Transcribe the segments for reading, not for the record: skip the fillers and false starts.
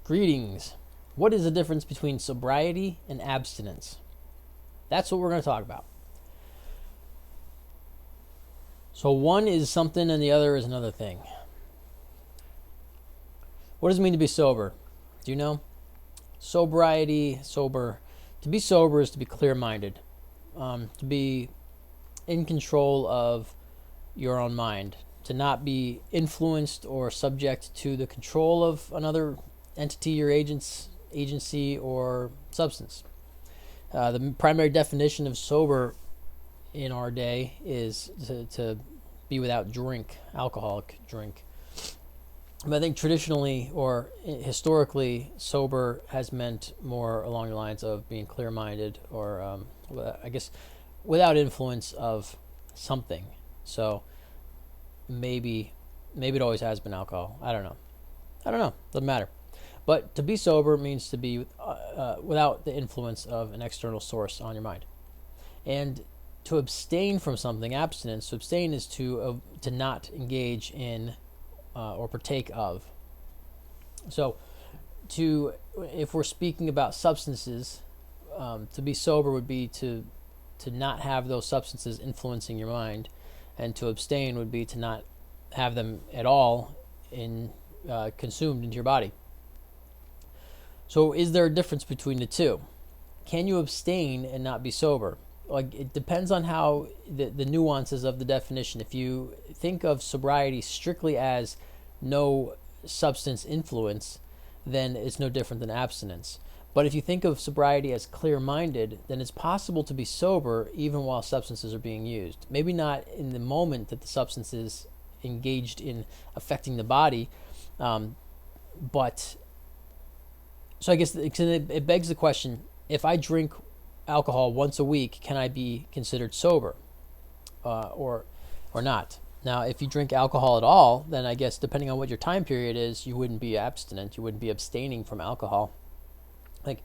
Greetings. What is the difference between sobriety and abstinence? That's what we're going to talk about. So one is something and the other is another thing. What does it mean to be sober? Do you know? Sobriety, sober. To be sober is to be clear-minded, to be in control of your own mind, to not be influenced or subject to the control of another entity or agency or substance. The primary definition of sober in our day is to be without alcoholic drink. But I think traditionally or historically, sober has meant more along the lines of being clear-minded or, I guess, without influence of something. So maybe it always has been alcohol. I don't know. Doesn't matter. But to be sober means to be without the influence of an external source on your mind. And to abstain from something, abstinence, to abstain is to not engage in or partake of. So if we're speaking about substances, to be sober would be to not have those substances influencing your mind, and to abstain would be to not have them at all consumed into your body. So is there a difference between the two? Can you abstain and not be sober? Like, it depends on how the nuances of the definition. If you think of sobriety strictly as no substance influence, then it's no different than abstinence. But if you think of sobriety as clear-minded, then it's possible to be sober even while substances are being used. Maybe not in the moment that the substance is engaged in affecting the body, but so I guess it begs the question: if I drink alcohol once a week, can I be considered sober, or not? Now, if you drink alcohol at all, then I guess depending on what your time period is, you wouldn't be abstinent. You wouldn't be abstaining from alcohol. Like,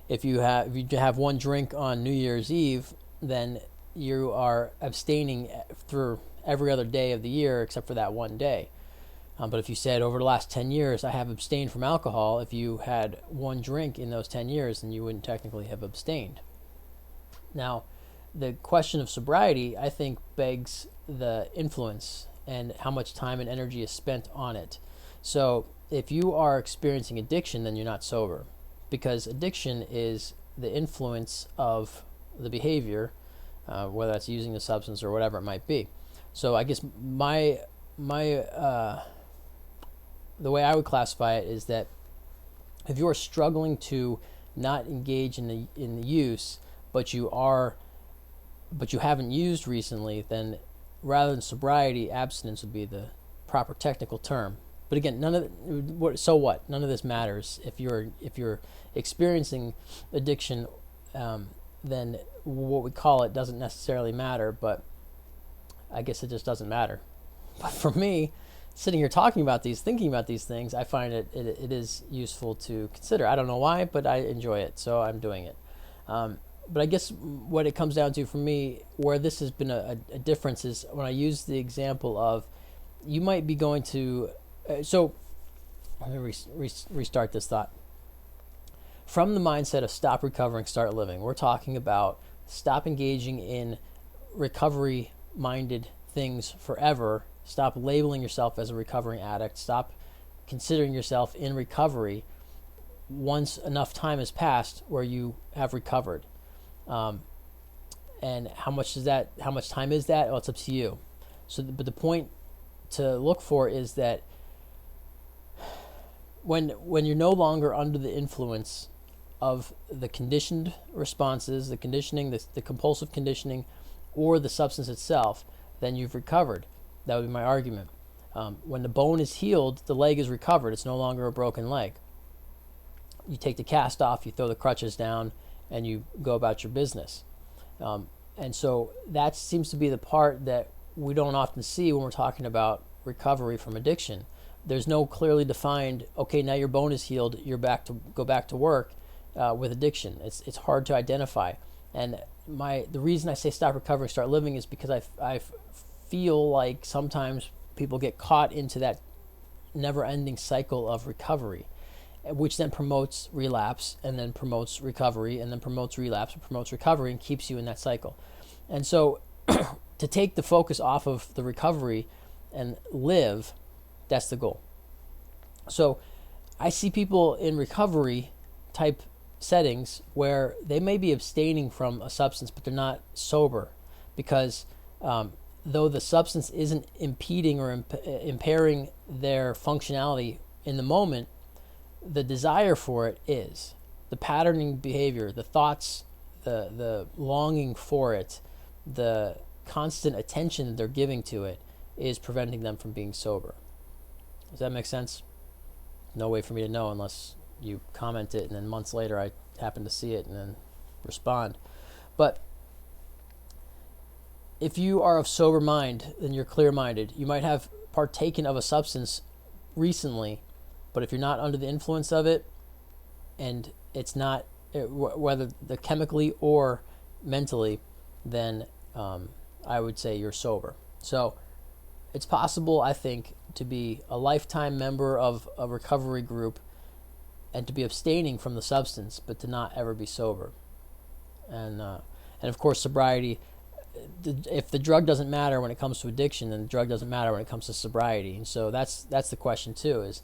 if you have one drink on New Year's Eve, then you are abstaining through every other day of the year except for that one day. But if you said over the last 10 years, I have abstained from alcohol, if you had one drink in those 10 years, then you wouldn't technically have abstained. Now, the question of sobriety, I think, begs the influence and how much time and energy is spent on it. So if you are experiencing addiction, then you're not sober, because addiction is the influence of the behavior, whether that's using the substance or whatever it might be. So I guess my the way I would classify it is that if you are struggling to not engage in the use, but you haven't used recently, then rather than sobriety, abstinence would be the proper technical term. But again, none of this matters. If you're experiencing addiction, then what we call it doesn't necessarily matter. But I guess it just doesn't matter. But for me, sitting here thinking about these things, I find it is useful to consider. I don't know why, but I enjoy it, so I'm doing it. But I guess what it comes down to for me, where this has been a difference, is when I use the example of, you might be going to, so let me restart this thought. From the mindset of stop recovering, start living, we're talking about stop engaging in recovery-minded things forever. Stop labeling yourself as a recovering addict. Stop considering yourself in recovery once enough time has passed where you have recovered. And how much time is that? Well, it's up to you. But the point to look for is that when you're no longer under the influence of the conditioned responses, the conditioning, the compulsive conditioning, or the substance itself, then you've recovered. That would be my argument. When the bone is healed, the leg is recovered. It's no longer a broken leg. You take the cast off, you throw the crutches down, and you go about your business. And so that seems to be the part that we don't often see when we're talking about recovery from addiction. There's no clearly defined, okay, now your bone is healed, go back to work with addiction. It's hard to identify. And the reason I say stop recovering, start living is because I feel like sometimes people get caught into that never-ending cycle of recovery. which then promotes relapse and then promotes recovery and then promotes relapse and promotes recovery and keeps you in that cycle. And so to take the focus off of the recovery and live, that's the goal. So I see people in recovery type settings where they may be abstaining from a substance, but they're not sober because though the substance isn't impeding or impairing their functionality in the moment, the desire for it is. The patterning behavior, the thoughts, the longing for it, the constant attention that they're giving to it is preventing them from being sober. Does that make sense? No way for me to know unless you comment it and then months later I happen to see it and then respond. But if you are of sober mind, then you're clear-minded. You might have partaken of a substance recently, but if you're not under the influence of it, and it's not, whether the chemically or mentally, then I would say you're sober. So it's possible, I think, to be a lifetime member of a recovery group and to be abstaining from the substance, but to not ever be sober. And of course, sobriety, if the drug doesn't matter when it comes to addiction, then the drug doesn't matter when it comes to sobriety. And so that's the question too, is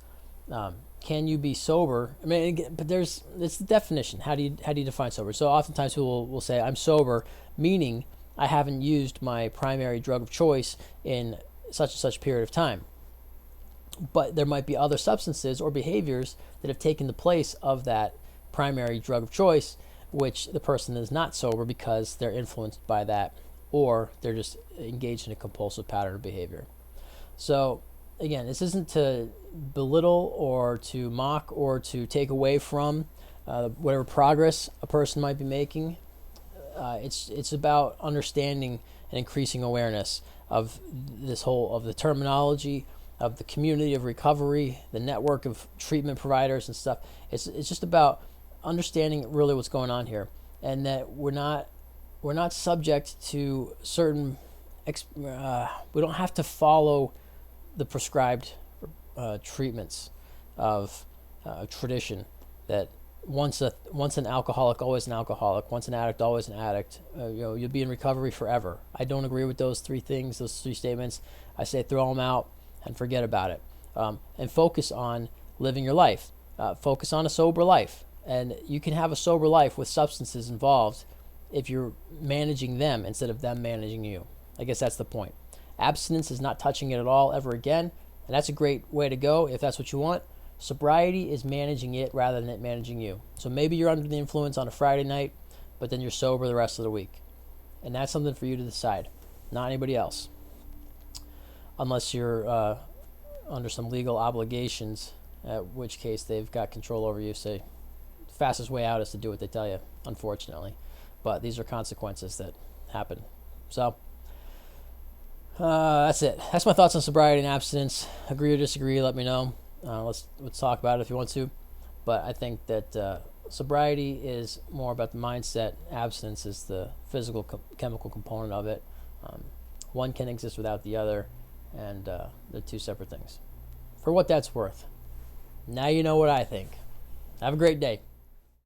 can you be sober? I mean, but it's the definition. How do you define sober? So oftentimes people will say, I'm sober, meaning I haven't used my primary drug of choice in such and such period of time. But there might be other substances or behaviors that have taken the place of that primary drug of choice, which the person is not sober because they're influenced by that, or they're just engaged in a compulsive pattern of behavior. So again, this isn't to belittle or to mock or to take away from whatever progress a person might be making. It's about understanding and increasing awareness of the terminology, of the community of recovery, the network of treatment providers and stuff. It's just about understanding really what's going on here, and that we're not subject to certain we don't have to follow the prescribed treatments of tradition, that once an alcoholic, always an alcoholic, once an addict, always an addict. You'll be in recovery forever. I don't agree with those three statements. I say throw them out and forget about it, and focus on living your life. Focus on a sober life, and you can have a sober life with substances involved if you're managing them instead of them managing you. I guess that's the point. Abstinence is not touching it at all ever again, and that's a great way to go if that's what you want. Sobriety is managing it rather than it managing you. So maybe you're under the influence on a Friday night, but then you're sober the rest of the week. And that's something for you to decide, not anybody else. Unless you're under some legal obligations, at which case they've got control over you. So the fastest way out is to do what they tell you, unfortunately. But these are consequences that happen. So that's it. That's my thoughts on sobriety and abstinence. Agree or disagree, let me know. Let's talk about it if you want to. But I think that sobriety is more about the mindset. Abstinence is the physical, chemical component of it. One can exist without the other, and they're two separate things. For what that's worth. Now you know what I think. Have a great day.